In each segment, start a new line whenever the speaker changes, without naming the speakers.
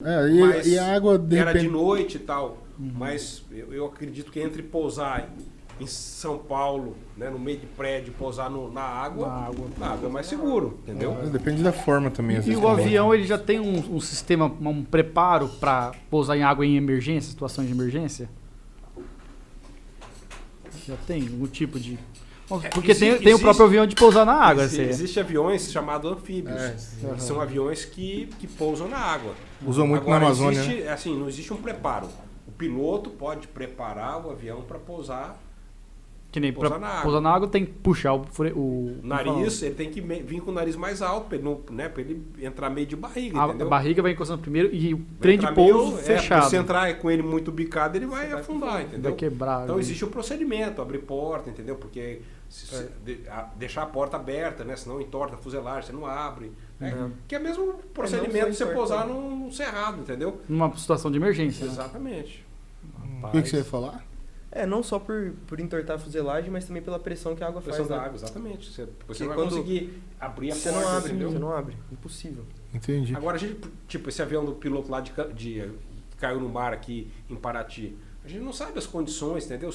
E a água
era de noite e tal. Mas eu acredito que entre pousar em São Paulo, né, no meio de prédio, pousar na água é mais seguro, entendeu?
Depende da forma também.
E o avião ele já tem um sistema, um preparo para pousar em água em emergência, situações de emergência? Já tem algum tipo de... Porque tem o próprio avião de pousar na água.
Existem aviões chamados anfíbios. Que são aviões que pousam na água.
Usam muito
agora,
na Amazônia.
Não existe um preparo. O piloto pode preparar o avião para pousar.
Que nem para pousar na água tem que puxar o
nariz, ele tem que vir com o nariz mais alto para ele entrar meio de barriga, entendeu?
A barriga vai encostando primeiro e o trem de pouso fechado.
Se você entrar com ele muito bicado, ele vai afundar, entendeu?
Vai quebrar.
Então existe um procedimento, abrir porta, entendeu? Porque deixar a porta aberta, né? Senão entorta a fuselagem, você não abre. Né? Que é o mesmo procedimento de você pousar num cerrado, entendeu?
Numa situação de emergência.
Exatamente.
O que você ia falar?
Não só por entortar a fuselagem, mas também pela pressão que a água faz.
Da água, exatamente. Você não vai conseguir abrir a porta.
Você não abre. Impossível.
Entendi.
Agora, esse avião do piloto lá que caiu no mar aqui em Paraty, a gente não sabe as condições, entendeu?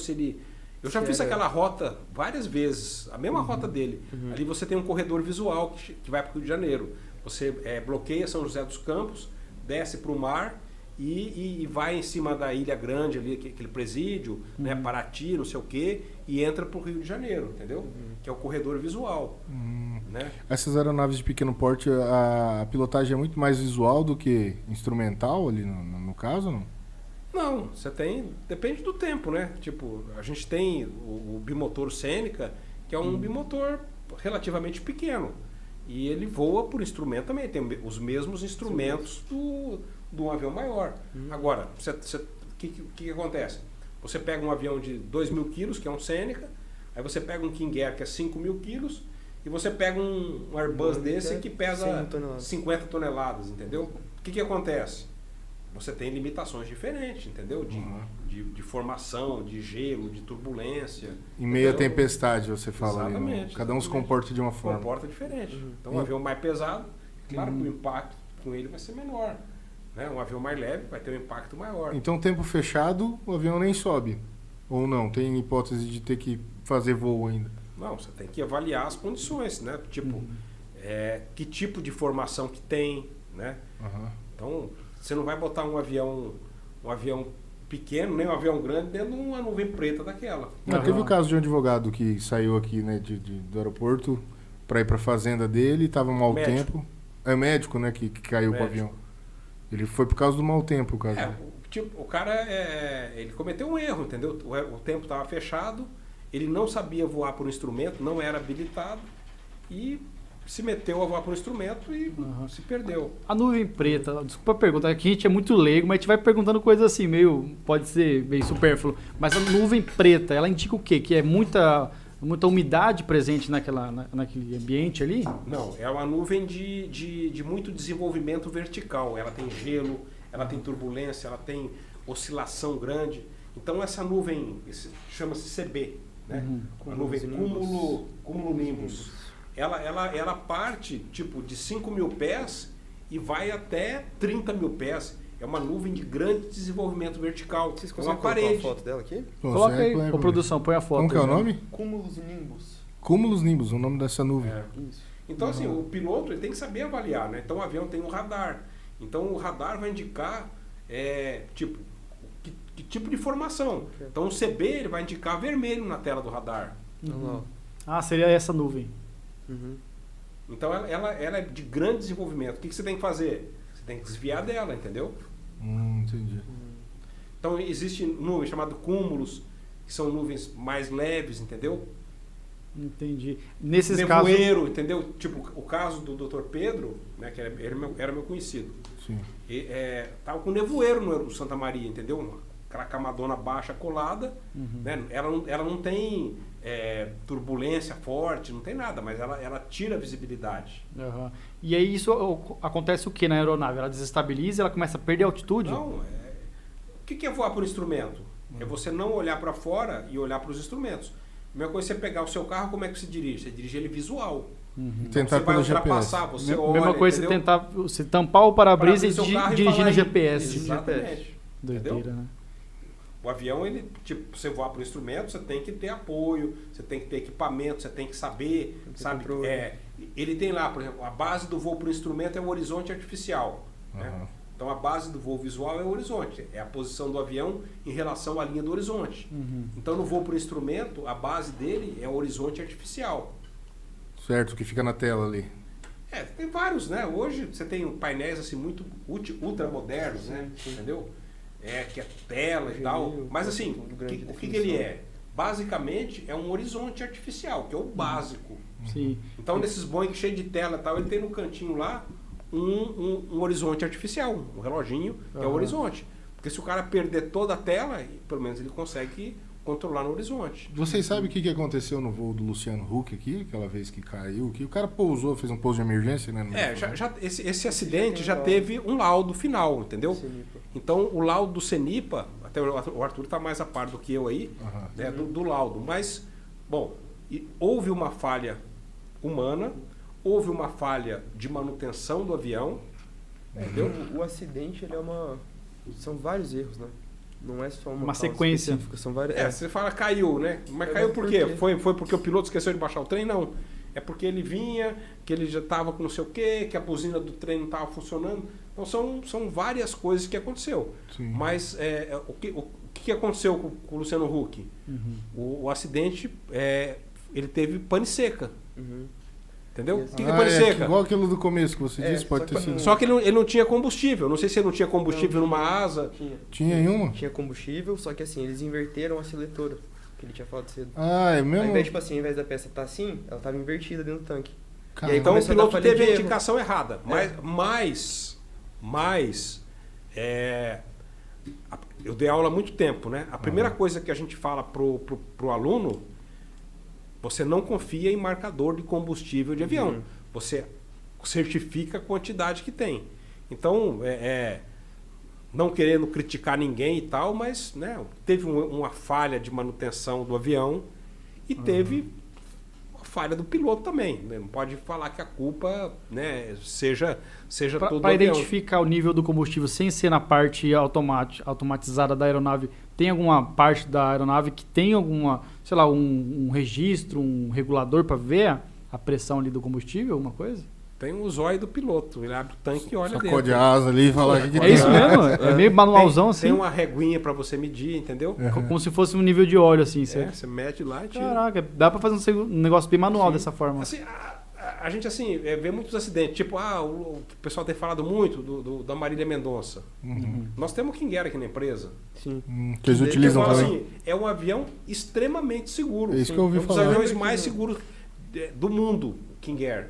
Eu já fiz aquela rota várias vezes, a mesma rota dele. Ali você tem um corredor visual que vai para o Rio de Janeiro. Você bloqueia São José dos Campos, desce para o mar e vai em cima da Ilha Grande, ali, aquele presídio, né, Paraty, não sei o quê, e entra para o Rio de Janeiro, entendeu? Que é o corredor visual. Né?
Essas aeronaves de pequeno porte, a pilotagem é muito mais visual do que instrumental ali no caso, não?
Não, depende do tempo, né? Tipo, a gente tem o bimotor Seneca, que é um bimotor relativamente pequeno. E ele voa por instrumento também, tem os mesmos instrumentos de um avião maior. Agora, o que acontece? Você pega um avião de 2.000 quilos, que é um Seneca, aí você pega um King Air, que é 5.000 quilos, e você pega um Airbus desse que pesa 50 toneladas, entendeu? O que acontece? Você tem limitações diferentes, entendeu? De formação, de gelo, de turbulência.
Em meio à tempestade, você fala.
Exatamente.
Cada um se comporta de uma forma.
Comporta diferente. Então, um avião mais pesado, claro que o impacto com ele vai ser menor. Né? Um avião mais leve vai ter um impacto maior.
Então, tempo fechado, o avião nem sobe. Ou não? Tem hipótese de ter que fazer voo ainda?
Não, você tem que avaliar as condições, né? Tipo, que tipo de formação que tem, né? Então, você não vai botar um avião pequeno, nem um avião grande dentro de uma nuvem preta daquela.
Teve o caso de um advogado que saiu aqui, né, do aeroporto para ir para a fazenda dele, estava um mau tempo. É médico, né, que caiu com o avião. Ele foi por causa do mau tempo, o caso.
O cara ele cometeu um erro, entendeu? O tempo estava fechado, ele não sabia voar por um instrumento, não era habilitado e se meteu a voar por um instrumento e se perdeu.
A nuvem preta, desculpa a pergunta, aqui a gente é muito leigo, mas a gente vai perguntando coisas assim, pode ser meio supérfluo, mas a nuvem preta, ela indica o quê? Que é muita umidade presente naquele ambiente ali?
Não, é uma nuvem de muito desenvolvimento vertical. Ela tem gelo, ela tem turbulência, ela tem oscilação grande. Então essa nuvem chama-se CB, né? A nuvem cumulonimbus. Ela parte tipo de 5.000 pés e vai até 30.000 pés. É uma nuvem de grande desenvolvimento vertical.
Vocês conseguem colocar a foto dela aqui?
Coloca aí, produção, põe a foto.
Como que é o nome?
Cúmulos nimbus.
Cúmulos nimbus, o nome dessa nuvem.
Isso.
Então, assim, o piloto ele tem que saber avaliar, né? Então, o avião tem um radar. Então, o radar vai indicar que tipo de formação. Então, o CB ele vai indicar vermelho na tela do radar.
Seria essa nuvem.
Então, ela é de grande desenvolvimento. O que você tem que fazer? Você tem que desviar dela, entendeu?
Entendi.
Então, existe nuvens chamadas cúmulos, que são nuvens mais leves, entendeu?
Entendi. Nesses
nevoeiro,
casos...
entendeu? Tipo, o caso do Dr. Pedro, né, que era meu conhecido.
Sim.
Tava com nevoeiro no Santa Maria, entendeu? Aquela camadona baixa colada, né? Ela não tem turbulência forte, não tem nada, mas ela tira a visibilidade.
E aí isso acontece o que na aeronave? Ela desestabiliza, ela começa a perder altitude?
Não, o que é voar por instrumento? É você não olhar para fora e olhar para os instrumentos. A mesma coisa é você pegar o seu carro, como é que se dirige? Você dirige ele visual.
Uhum.
Tentar
Você vai
pelo GPS.
ultrapassar, você olha,
Mesma coisa
entendeu?
você tentar você tampar o para-brisa e
Para abrir seu carro e
dirigir
falar
no
aí.
GPS.
Exatamente.
Doideira,
Entendeu?
né?
O avião, ele, tipo, você voar por instrumento, você tem que ter apoio, você tem que ter equipamento, você tem que saber,
ter
sabe?
controle.
Ele tem lá, por exemplo, a base do voo por instrumento é o horizonte artificial. Né?
Aham.
Então a base do voo visual é o horizonte, é a posição do avião em relação à linha do horizonte.
Uhum.
Então no voo por instrumento, a base dele é o horizonte artificial.
Certo, que fica na tela ali.
Tem vários, né? Hoje você tem painéis assim muito ultra modernos, né? Entendeu? Que é tela e tal. Mas assim, o que ele é? Basicamente é um horizonte artificial, que é o básico.
Sim.
Então nesses Boeing cheios de tela e tal, ele tem no cantinho lá um horizonte artificial, um reloginho, que é o horizonte. Porque se o cara perder toda a tela, pelo menos ele consegue controlar no horizonte.
Vocês sabem o que aconteceu no voo do Luciano Huck aqui, aquela vez que caiu, que o cara pousou, fez um pouso de emergência, né?
Esse acidente já teve um laudo final, entendeu?
Cenipa.
Então o laudo do Cenipa, até o Arthur está mais a par do que eu aí,
Aham.
né, do laudo. Mas, bom, houve uma falha humana, houve uma falha de manutenção do avião, entendeu?
O acidente, ele é uma... São vários erros, né? Não é só uma causa
sequência.
específica, são vários...
Você fala caiu, né? Mas caiu por quê? Foi porque o piloto esqueceu de baixar o trem? Não. É porque ele vinha, que ele já estava com não sei o quê, que a buzina do trem não estava funcionando. Então são várias coisas que aconteceu.
Sim.
Mas o que aconteceu com o Luciano Huck? O acidente, ele teve pane seca.
Uhum.
Entendeu? O que é
Ah,
pane seca?
igual aquilo do começo que você disse,
só
pode
que
ter sido.
Só que ele não tinha combustível. Não sei se ele não tinha combustível numa asa.
Tinha em uma?
Tinha combustível, só que assim, eles inverteram a seletora, que ele tinha falado cedo.
Ah, é
Ao
mesmo?
invés, tipo assim, ao invés da peça estar assim, ela estava invertida dentro do tanque.
Caramba.
Então o
começou a dar
piloto
falha
teve
de
a
erro.
indicação errada. Eu dei aula há muito tempo, né? A primeira coisa que a gente fala pro aluno, você não confia em marcador de combustível de avião. Você certifica a quantidade que tem. Então, não querendo criticar ninguém e tal, mas né, teve uma falha de manutenção do avião e teve a falha do piloto também. Né? Não pode falar que a culpa né, seja todo do
Para
avião.
identificar o nível do combustível sem ser na parte automatizada da aeronave, tem alguma parte da aeronave que tem alguma, sei lá, um registro, um regulador para ver a pressão ali do combustível, alguma coisa?
Tem o zóio do piloto. Ele abre o tanque e olha dentro.
Sacode a asa ali e fala...
É isso mesmo? É meio manualzão assim?
Tem uma reguinha para você medir, entendeu?
Como se fosse um nível de óleo assim.
Você mede lá e tira.
Caraca, dá para fazer um negócio bem manual dessa forma.
Assim, a gente assim, vê muitos acidentes. Tipo, o pessoal tem falado muito da Marília Mendonça. Nós temos o King Air aqui na empresa.
Sim.
Que eles utilizam
Eu falo
também.
assim, é um avião extremamente seguro.
É isso que eu ouvi
um dos
falar.
aviões mais seguros do mundo, King Air.